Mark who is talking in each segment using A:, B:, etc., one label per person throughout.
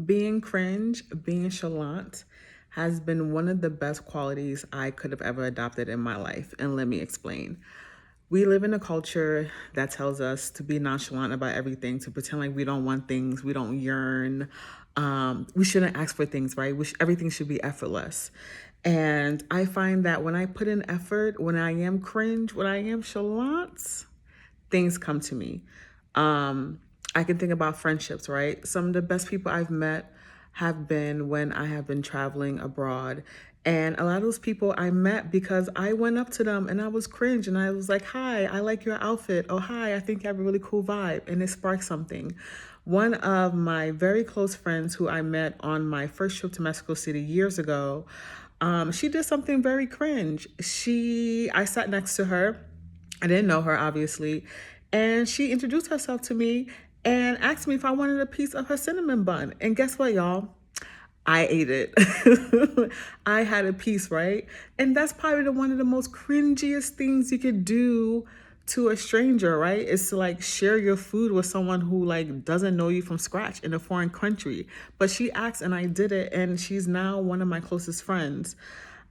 A: Being cringe, being chalant has been one of the best qualities I could have ever adopted in my life. And let me explain. We live in a culture that tells us to be nonchalant about everything, to pretend like we don't want things, we don't yearn. We shouldn't ask for things, right? Everything should be effortless. And I find that when I put in effort, when I am cringe, when I am chalant, things come to me. Um, I can think about friendships, right? Some of the best people I've met have been when I have been traveling abroad. And a lot of those people I met because I went up to them and I was cringe and I was like, hi, I like your outfit. Oh, hi, I think you have a really cool vibe. And it sparked something. One of my very close friends who I met on my first trip to Mexico City years ago, she did something very cringe. I sat next to her. I didn't know her, obviously. And she introduced herself to me and asked me if I wanted a piece of her cinnamon bun. And guess what, y'all? I ate it. I had a piece, right? And that's probably one of the most cringiest things you could do to a stranger, right? Is to like share your food with someone who like doesn't know you from scratch in a foreign country. But she asked and I did it, and she's now one of my closest friends.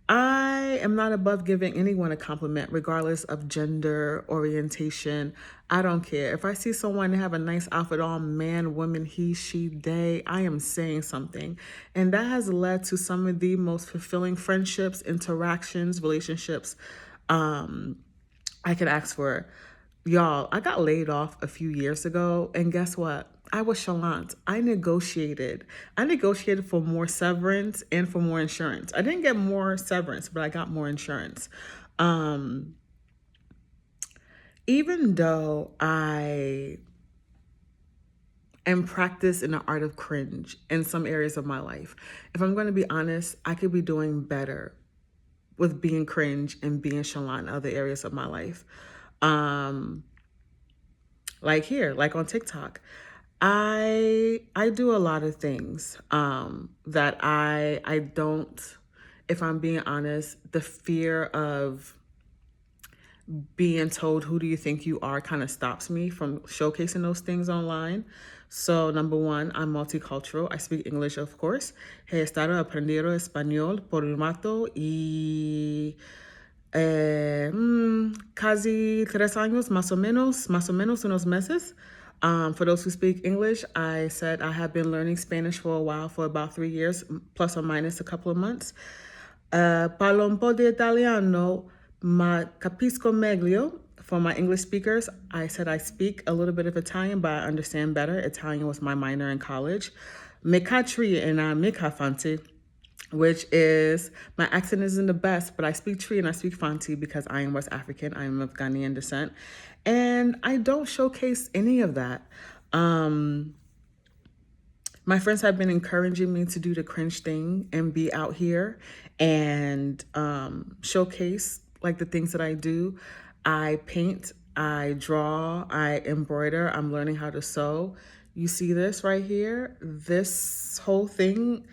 A: I am not above giving anyone a compliment, regardless of gender, orientation. I don't care. If I see someone have a nice outfit on, man, woman, he, she, they, I am saying something. And that has led to some of the most fulfilling friendships, interactions, relationships I could ask for. Y'all, I got laid off a few years ago, and guess what? I was chalant. I negotiated. I negotiated for more severance and for more insurance. I didn't get more severance, but I got more insurance. Um, Even though I am practiced in the art of cringe in some areas of my life, if I'm going to be honest, I could be doing better with being cringe and being chalant in other areas of my life. Um, like here, like on TikTok. I do a lot of things that I don't, if I'm being honest, the fear of being told who do you think you are kind of stops me from showcasing those things online. So number one, I'm multicultural. I speak English, of course. He estado aprendiendo español por un rato y casi 3 años, más o menos unos meses. For those who speak English, I said I have been learning Spanish for a while, for about 3 years, plus or minus a couple of months. Parlo un po' di italiano, ma capisco meglio. For my English speakers, I said I speak a little bit of Italian, but I understand better. Italian was my minor in college. Me catri and me fanti, which is, my accent isn't the best, but I speak Tree and I speak Fanti because I am West African. I am of Ghanaian descent. And I don't showcase any of that. My friends have been encouraging me to do the cringe thing and be out here and showcase like the things that I do. I paint, I draw, I embroider, I'm learning how to sew. You see this right here? This whole thing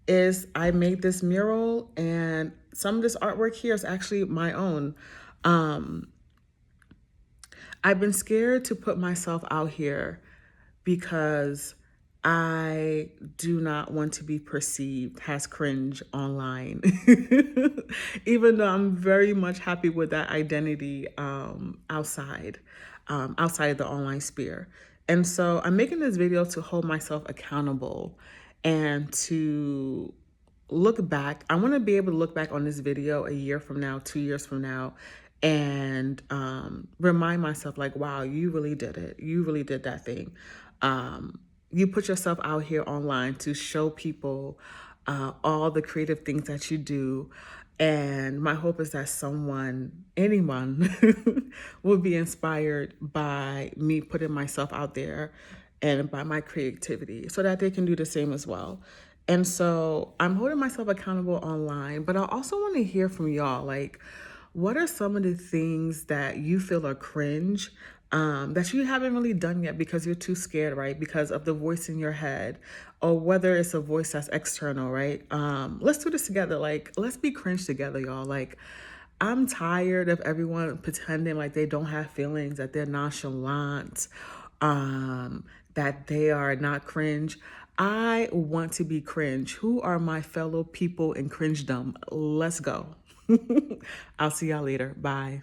A: is, I made this mural, and some of this artwork here is actually my own. Um, I've been scared to put myself out here because I do not want to be perceived as cringe online. Even though I'm very much happy with that identity outside of the online sphere. And so I'm making this video to hold myself accountable and to look back. I want to be able to look back on this video a year from now, 2 years from now, and remind myself like, wow, you really did it. You really did that thing. You put yourself out here online to show people all the creative things that you do. And my hope is that anyone will be inspired by me putting myself out there and by my creativity so that they can do the same as well. And so I'm holding myself accountable online, but I also want to hear from y'all. Like, what are some of the things that you feel are cringe that you haven't really done yet because you're too scared, right? Because of the voice in your head, or whether it's a voice that's external, right? Let's do this together. Like, let's be cringe together, y'all. Like, I'm tired of everyone pretending like they don't have feelings, that they're nonchalant, that they are not cringe. I want to be cringe. Who are my fellow people in cringedom? Let's go. I'll see y'all later. Bye.